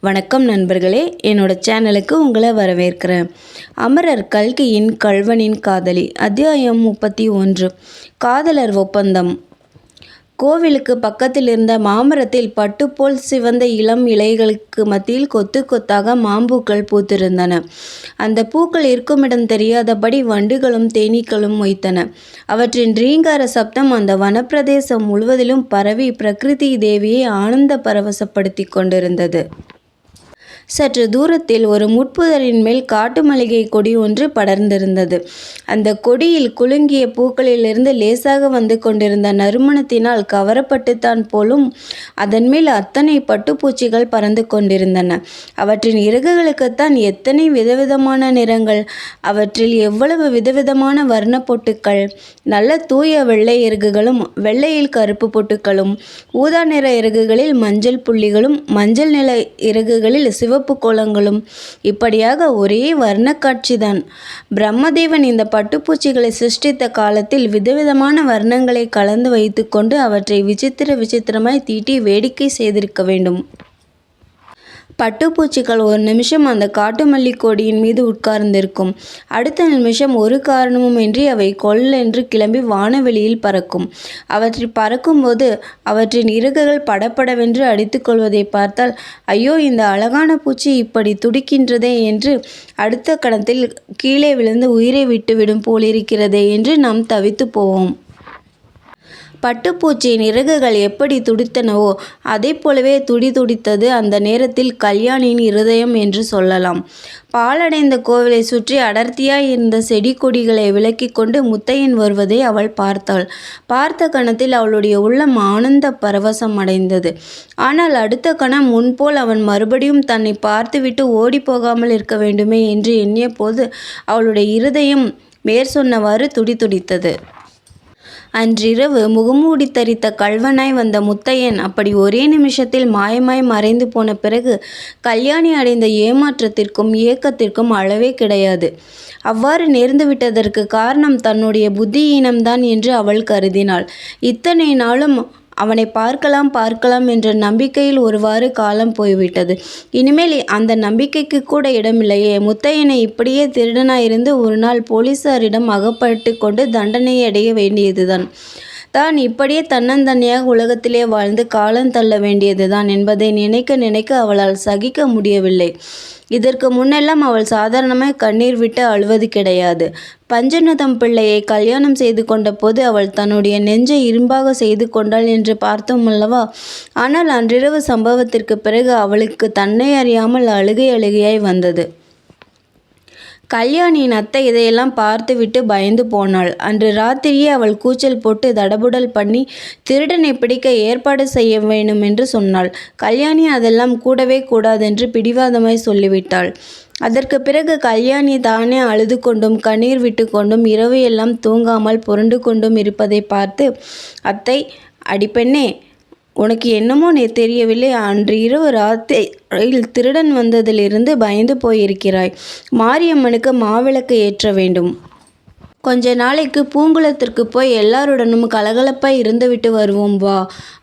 வணக்கம் நண்பர்களே, என்னோட சேனலுக்கு உங்களை வரவேற்கிறேன். அமரர் கல்கியின் கள்வனின் காதலி அத்தியாயம் 31. காதலர் ஒப்பந்தம். கோவிலுக்கு பக்கத்தில் இருந்த மாமரத்தில் பட்டுப்போல் சிவந்த இளம் இலைகளுக்கு மத்தியில் கொத்து கொத்தாக மாம்பூக்கள் பூத்திருந்தன. அந்த பூக்கள் இருக்குமிடம் தெரியாதபடி வண்டுகளும் தேனீக்களும் மொய்த்தன. அவற்றின் ரீங்கார சப்தம் அந்த வனப்பிரதேசம் முழுவதிலும் பரவி பிரகிருதி தேவியை ஆனந்த பரவசப்படுத்தி கொண்டிருந்தது. சற்று தூரத்தில் ஒரு முட்புதரின் மேல் காட்டு மல்லிகை கொடி ஒன்று படர்ந்திருந்தது. அந்த கொடியில் குலுங்கிய பூக்களிலிருந்து லேசாக வந்து கொண்டிருந்த நறுமணத்தினால் கவரப்பட்டுத்தான் போலும் அதன் மேல் அத்தனை பட்டுப்பூச்சிகள் பறந்து கொண்டிருந்தன. அவற்றின் இறகுகளுக்குத்தான் எத்தனை விதவிதமான நிறங்கள்! அவற்றில் எவ்வளவு விதவிதமான வர்ண பொட்டுக்கள்! நல்ல தூய வெள்ளை இறகுகளும் வெள்ளையில் கருப்பு பொட்டுக்களும், ஊதா நிற இறகுகளில் மஞ்சள் புள்ளிகளும், மஞ்சள் நிற இறகுகளில் சிவப்பு கோலங்களும், இப்படியாக ஒரே வர்ண காட்சிதான். பிரம்மதேவன் இந்த பட்டுப்பூச்சிகளை சிருஷ்டித்த காலத்தில் விதவிதமான வர்ணங்களை கலந்து வைத்துக்கொண்டு அவற்றை விசித்திரமாய் தீட்டி வேடிக்கை செய்திருக்க வேண்டும். பட்டுப்பூச்சிகள் ஒரு நிமிஷம் அந்த காட்டு மல்லி கொடியின் மீது உட்கார்ந்திருக்கும். அடுத்த நிமிஷம் ஒரு காரணமுமின்றி அவை கொல்லென்று கிளம்பி வானவெளியில் பறக்கும். அவற்றை பறக்கும்போது அவற்றின் இறகுகள் படபடவென்று அடித்துக்கொள்வதை பார்த்தால், ஐயோ, இந்த அழகான பூச்சி இப்படி துடிக்கின்றதே என்று அடுத்த கணத்தில் கீழே விழுந்து உயிரை விட்டுவிடும் போலிருக்கிறதே என்று நாம் தவித்து போவோம். பட்டுப்பூச்சியின் இறகுகள் எப்படி துடித்தனவோ அதை போலவே துடித்தது அந்த நேரத்தில் கல்யாணியின் இருதயம் என்று சொல்லலாம். பாழடைந்த கோவிலை சுற்றி அடர்த்தியாய் இருந்த செடி கொடிகளை விலக்கி கொண்டு முத்தையன் வருவதை அவள் பார்த்தாள். பார்த்த கணத்தில் அவளுடைய உள்ளம் ஆனந்த பரவசம் அடைந்தது. ஆனால் அடுத்த கணம் முன்போல் அவன் மறுபடியும் தன்னை பார்த்துவிட்டு ஓடி போகாமல் இருக்க வேண்டுமே என்று எண்ணிய போது அவளுடைய இருதயம் மேற்சொன்னவாறு துடித்தது. அன்றிரவு முகமூடி தரித்த கள்வனாய் வந்த முத்தையன் அப்படி ஒரே நிமிஷத்தில் மாயமாய் மறைந்து போன பிறகு கல்யாணி அடைந்த ஏமாற்றத்திற்கும் ஏக்கத்திற்கும் அளவே கிடையாது. அவ்வாறு நேர்ந்துவிட்டதற்கு காரணம் தன்னுடைய புத்தியீனம்தான் என்று அவள் கருதினாள். இத்தனை நாளும் அவனை பார்க்கலாம் என்ற நம்பிக்கையில் ஒருவாறு காலம் போய்விட்டது. இனிமேல் அந்த நம்பிக்கைக்கு கூட இடமில்லையே. முத்தையனை இப்படியே திருடனாயிருந்து ஒரு நாள் போலீசாரிடம் அகப்பட்டு கொண்டு தண்டனை அடைய வேண்டியதுதான். தான் இப்படியே தன்னந்தனியாக உலகத்திலே வாழ்ந்து காலந்தள்ள வேண்டியதுதான் என்பதை நினைக்க அவளால் சகிக்க முடியவில்லை. இதற்கு முன்னெல்லாம் அவள் சாதாரணமாய் கண்ணீர் விட்டு அழுவது கிடையாது. பஞ்சநதம் பிள்ளையை கல்யாணம் செய்து கொண்ட போது அவள் தன்னுடைய நெஞ்சை இரும்பாக செய்து கொண்டாள் என்று பார்த்தோம் அல்லவா? ஆனால் அன்றிரவு சம்பவத்திற்கு பிறகு அவளுக்கு தன்னை அறியாமல் அழுகையாய் வந்தது. கல்யாணியின் அத்தை இதையெல்லாம் பார்த்துவிட்டு பயந்து போனாள். அன்று ராத்திரியே அவள் கூச்சல் போட்டு தடபுடல் பண்ணி திருடனை பிடிக்க ஏற்பாடு செய்ய வேண்டும் என்று சொன்னாள். கல்யாணி அதெல்லாம் கூடவே கூடாதென்று பிடிவாதமாய் சொல்லிவிட்டாள். அதற்கு பிறகு கல்யாணி தானே அழுது கொண்டும் கண்ணீர் விட்டு கொண்டும் இரவு எல்லாம் தூங்காமல் புரண்டு கொண்டும் இருப்பதை பார்த்து, அத்தை, அடிப்பெண்ணே, உனக்கு என்னமோ தெரியவில்லை. அன்று இரவு ராத்திரியில் திருடன் வந்ததிலிருந்து பயந்து போயிருக்கிறாய். மாரியம்மனுக்கு மாவிளக்கு ஏற்ற வேண்டும். கொஞ்ச நாளைக்கு பூங்குளத்திற்கு போய் எல்லாருடனும் கலகலப்பாய் இருந்துவிட்டு வருவோம் வா.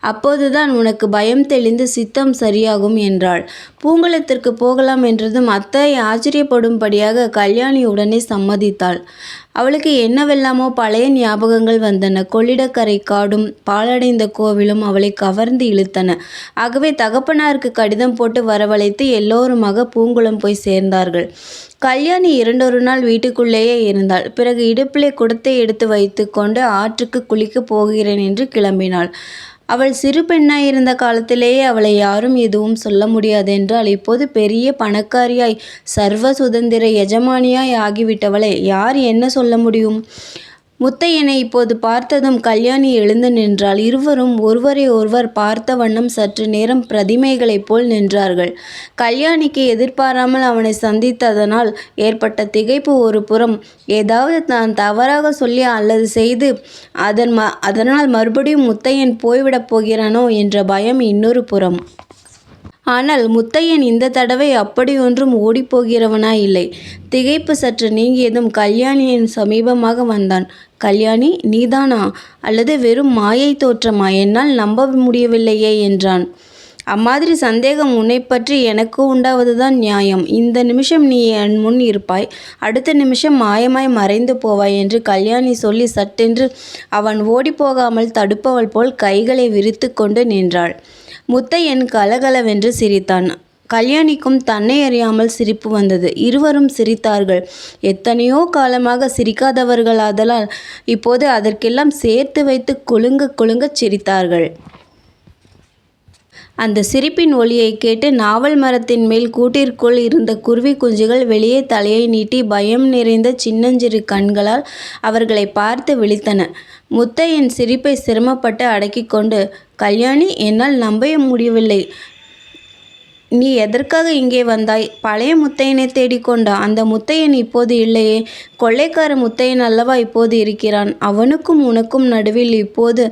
அப்போதுதான் உனக்கு பயம் தெளிந்து சித்தம் சரியாகும் என்றாள். பூங்குளத்திற்கு போகலாம் என்றதும் அத்தை ஆச்சரியப்படும்படியாக கல்யாணி உடனே சம்மதித்தாள். அவளுக்கு என்னவெல்லாமோ பழைய ஞாபகங்கள் வந்தன. கொள்ளிடக்கரை காடும் பாழடைந்த கோவிலும் அவளை கவர்ந்து இழுத்தன. ஆகவே தகப்பனாருக்கு கடிதம் போட்டு வரவழைத்து எல்லோருமாக பூங்குளம் போய் சேர்ந்தார்கள். கல்யாணி 2 நாள் வீட்டுக்குள்ளேயே இருந்தாள். பிறகு இடுப்பிலே குடத்தை எடுத்து வைத்து கொண்டு ஆற்றுக்கு குளிக்கப் போகிறேன் என்று கிளம்பினாள். அவள் சிறு பெண்ணாயிருந்த காலத்திலேயே அவளை யாரும் எதுவும் சொல்ல முடியாதென்றால் இப்போது பெரிய பணக்காரியாய் சர்வ சுதந்திர எஜமானியாய் ஆகிவிட்டவளை யார் என்ன சொல்ல முடியும்? முத்தையனை இப்போது பார்த்ததும் கல்யாணி எழுந்து நின்றாள். இருவரும் ஒருவரை ஒருவர் பார்த்த வண்ணம் சற்று நேரம் பிரதிமைகளைப் போல் நின்றார்கள். கல்யாணிக்கு எதிர்பாராமல் அவனை சந்தித்ததனால் ஏற்பட்ட திகைப்பு ஒரு புறம், ஏதாவது தான் தவறாக சொல்லி அல்லது செய்து அதனால் மறுபடியும் முத்தையன் போய்விடப் போகிறானோ என்ற பயம் இன்னொரு புறம். ஆனால் முத்தையன் இந்த தடவை அப்படியொன்றும் ஓடிப்போகிறவனாயில்லை. திகைப்பு சற்று நீங்கியதும் கல்யாணியின் சமீபமாக வந்தான். கல்யாணி, நீதானா? அல்லது வெறும் மாயை தோற்றமா? என்னால் நம்ப முடியவில்லையே என்றான். அம்மாதிரி சந்தேகம் உன்னை பற்றி எனக்கு உண்டாவதுதான் நியாயம். இந்த நிமிஷம் நீ என் முன் இருப்பாய், அடுத்த நிமிஷம் மாயமாய் மறைந்து போவாய் என்று கல்யாணி சொல்லி சட்டென்று அவன் ஓடிப்போகாமல் தடுப்பவள் போல் கைகளை விரித்து கொண்டு நின்றாள். முத்தையன் கலகலவென்று சிரித்தான். கல்யாணிக்கும் தன்னை அறியாமல் சிரிப்பு வந்தது. இருவரும் சிரித்தார்கள். எத்தனையோ காலமாக சிரிக்காதவர்களாதலால் இப்போது அதற்கெல்லாம் சேர்த்து வைத்து குலுங்க குலுங்கச் சிரித்தார்கள். அந்த சிரிப்பின் ஒலியை கேட்டு நாவல் மரத்தின் மேல் கூட்டிற்குள் இருந்த குருவி குஞ்சுகள் வெளியே தலையை நீட்டி பயம் நிறைந்த சின்னஞ்சிறு கண்களால் அவர்களை பார்த்து விழித்தன. முத்தையன் சிரிப்பை சிரமப்பட்டு அடக்கி கொண்டு, கல்யாணி, என்னால் நம்ப முடியவில்லை. நீ எதற்காக இங்கே வந்தாய்? பழைய முத்தையனை தேடிக்கொண்டா? அந்த முத்தையன் இப்போது இல்லையே. கொள்ளைக்கார முத்தையன் அல்லவா இப்போது இருக்கிறான். அவனுக்கும் உனக்கும் நடுவில் இப்போது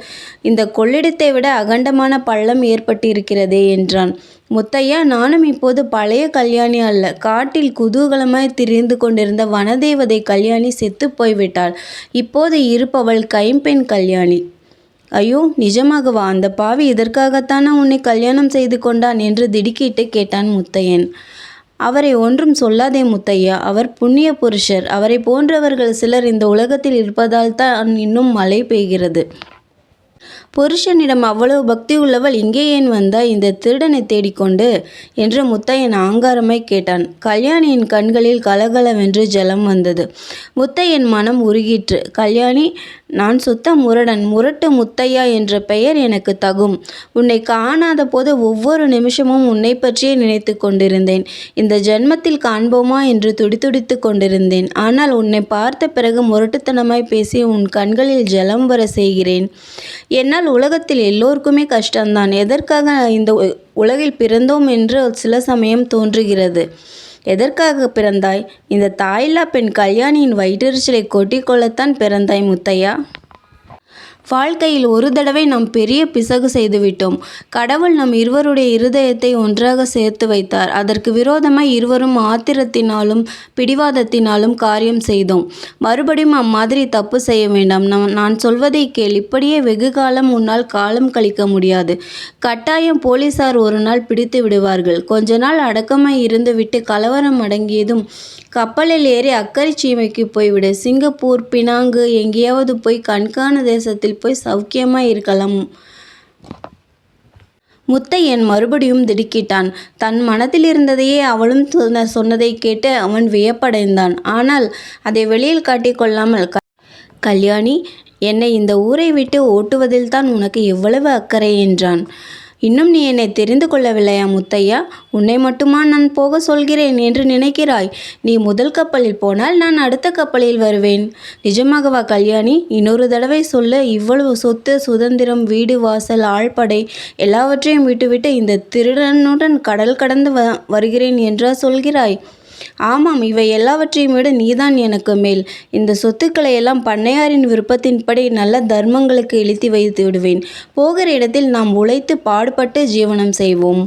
இந்த கொள்ளிடத்தை விட அகண்டமான பள்ளம் ஏற்பட்டிருக்கிறதே என்றான். முத்தையா, நானும் இப்போது பழைய கல்யாணி அல்ல. காட்டில் குதூகலமாய் திரிந்து கொண்டிருந்த வனதேவதை கல்யாணி செத்து போய்விட்டாள். இப்போது இருப்பவள் கைம்பெண் கல்யாணி. ஐயோ, நிஜமாகவா? அந்த பாவி இதற்காகத்தானே உன்னை கல்யாணம் செய்து கொண்டான் என்று திடுக்கிட்டு கேட்டான் முத்தையன். அவரை ஒன்றும் சொல்லாதே முத்தையா. அவர் புண்ணிய புருஷர். அவரை போன்றவர்கள் சிலர் இந்த உலகத்தில் இருப்பதால் தான் இன்னும் மழை பெய்கிறது. புருஷனிடம் அவ்வளவு பக்தி உள்ளவள் இங்கே ஏன் வந்தாய் இந்த திருடனை தேடிக்கொண்டு என்று முத்தையன் ஆங்காரமாய் கேட்டான். கல்யாணியின் கண்களில் கலகலவென்று ஜலம் வந்தது. முத்தையன் மனம் உருகிற்று. கல்யாணி, நான் சுத்த முரடன். முரட்டு முத்தையா என்ற பெயர் எனக்கு தகும். உன்னை காணாத போது ஒவ்வொரு நிமிஷமும் உன்னை பற்றியே நினைத்து கொண்டிருந்தேன். இந்த ஜென்மத்தில் காண்போமா என்று துடிதுடித்து கொண்டிருந்தேன். ஆனால் உன்னை பார்த்த பிறகு முரட்டுத்தனமாய் பேசி உன் கண்களில் ஜலம் வர செய்கிறேன். என்னால் உலகத்தில் எல்லோருக்குமே கஷ்டம்தான். எதற்காக இந்த உலகில் பிறந்தோம் என்று சில சமயம் தோன்றுகிறது. எதற்காக பிறந்தாய்? இந்த தாயில்லா பெண் கல்யாணியின் வயிற்றெரிச்சலை கொட்டிக் கொள்ளத்தான் பிறந்தாய் முத்தையா. வாழ்க்கையில் ஒரு தடவை நாம் பெரிய பிசகு செய்துவிட்டோம். கடவுள் நம் இருவருடைய இருதயத்தை ஒன்றாக சேர்த்து வைத்தார். அதற்கு விரோதமாய் இருவரும் ஆத்திரத்தினாலும் பிடிவாதத்தினாலும் காரியம் செய்தோம். மறுபடியும் அம்மாதிரி தப்பு செய்ய வேண்டாம். நான் சொல்வதை கேள். இப்படியே வெகு காலம் உன்னால் காலம் கழிக்க முடியாது. கட்டாயம் போலீசார் ஒரு நாள் பிடித்து விடுவார்கள். கொஞ்ச நாள் அடக்கமாய் இருந்துவிட்டு கலவரம் அடங்கியதும் கப்பலில் ஏறி அக்கறை சீமைக்கு போய்விடு. சிங்கப்பூர், பினாங்கு எங்கேயாவது போய் கண்காண தேசத்தில் போய் சௌக்கியமாய் இருக்கலாம். முத்தையன் மறுபடியும் திடுக்கிட்டான். தன் மனத்தில் இருந்ததையே அவளும் சொன்னதை கேட்டு அவன் வியப்படைந்தான். ஆனால் அதை வெளியில் காட்டிக்கொள்ளாமல், கல்யாணி, என்னை இந்த ஊரை விட்டு ஓட்டுவதில் தான் உனக்கு எவ்வளவு அக்கறை என்றான். இன்னும் நீ என்னை தெரிந்து கொள்ளவில்லையா முத்தையா? உன்னை மட்டுமா நான் போக சொல்கிறேன் என்று நினைக்கிறாய்? நீ முதல் கப்பலில் போனால் நான் அடுத்த கப்பலில் வருவேன். நிஜமாகவா கல்யாணி? இன்னொரு தடவை சொல்ல. இவ்வளவு சொத்து, சுதந்திரம், வீடு, வாசல், ஆழ்படை எல்லாவற்றையும் விட்டுவிட்டு இந்த திருடனுடன் கடல் கடந்து வருகிறேன் என்றா சொல்கிறாய்? ஆமாம், இவை எல்லாவற்றையும் விட நீதான் எனக்கு மேல். இந்த சொத்துக்களை எல்லாம் பண்ணையாரின் விருப்பத்தின்படி நல்ல தர்மங்களுக்கு இழுத்தி வைத்து விடுவேன். போகிற இடத்தில் நாம் உழைத்து பாடுபட்டு ஜீவனம் செய்வோம்.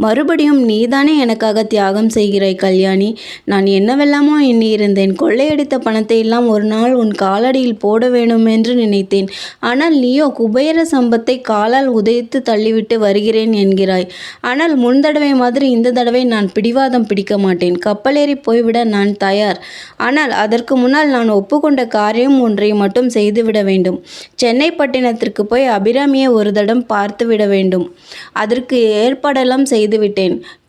மறுபடியும் நீதானே எனக்காக தியாகம் செய்கிறாய் கல்யாணி. நான் என்னவெல்லாமோ எண்ணியிருந்தேன். கொள்ளையடித்த பணத்தை எல்லாம் ஒரு நாள் உன் காலடியில் போட வேண்டும் என்று நினைத்தேன். ஆனால் நீயோ குபேர சம்பத்தை காலால் உதைத்து தள்ளிவிட்டு வருகிறேன் என்கிறாய். ஆனால் முன் தடவை மாதிரி இந்த தடவை நான் பிடிவாதம் பிடிக்க மாட்டேன். கப்பலேறி போய்விட நான் தயார். ஆனால் அதற்கு முன்னால் நான் ஒப்புக்கொண்ட காரியம் ஒன்றை மட்டும் செய்துவிட வேண்டும். சென்னை பட்டினத்திற்கு போய் அபிராமியை ஒரு தடம் பார்த்துவிட வேண்டும். அதற்கு ஏற்பாடெல்லாம் செய்துவிட்டேன்.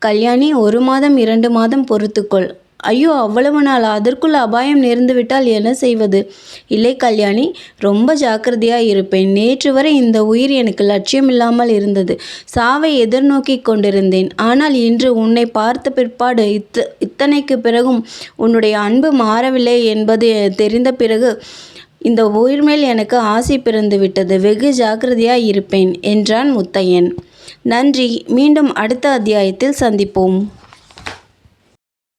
கல்யாணி, 1 மாதம் 2 மாதம் பொறுத்துக்கொள். ஐயோ, அவ்வளவு நாள்? அதற்குள் அபாயம் நேர்ந்துவிட்டால் என்ன செய்வது? இல்லை கல்யாணி, ரொம்ப ஜாக்கிரதையாய் இருப்பேன். நேற்று வரை இந்த உயிர் எனக்கு லட்சியமில்லாமல் இருந்தது. சாவை எதிர்நோக்கி கொண்டிருந்தேன். ஆனால் இன்று உன்னை பார்த்த பிற்பாடு இத்தனைக்கு பிறகும் உன்னுடைய அன்பு மாறவில்லை என்பது தெரிந்த பிறகு இந்த உயிர் மேல் எனக்கு ஆசை பிறந்து விட்டது. வெகு ஜாக்கிரதையாய் இருப்பேன் என்றான் முத்தையன். நன்றி. மீண்டும் அடுத்த அத்தியாயத்தில் சந்திப்போம்.